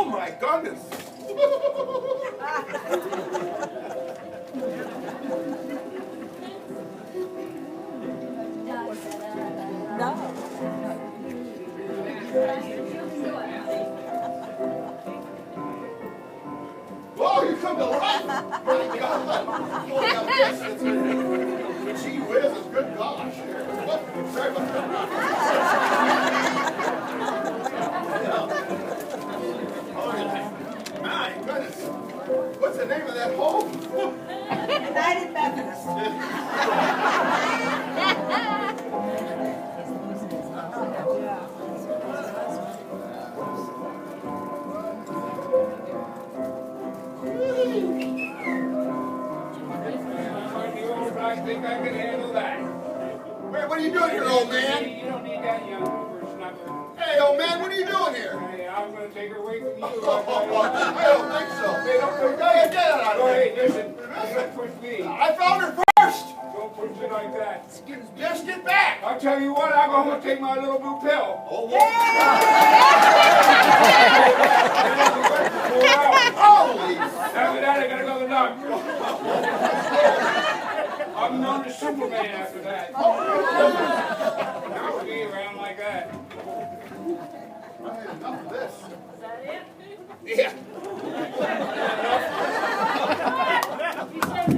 Oh my goodness. Oh, you come to life! My God! Oh, now this is gee whiz, good gosh! Sorry about that. My goodness! What's the name of that home? United Methodist. I think I can handle that. What are you doing here, old man? You don't need that young for snuggling. Hey, old man, what are you doing here? Hey, I'm going to take her away from you. I don't think so. Hey, don't go ahead, get out of Hey, here. listen, don't push me. I found her first. Don't push me like that. Just get back. I'll tell you what, I'm going to take my little blue pill. Oh, holy! After that, I got to go to the doctor. I'm known as Superman after that. I'll be around like that. I had enough of this. Is that it? Yeah. You said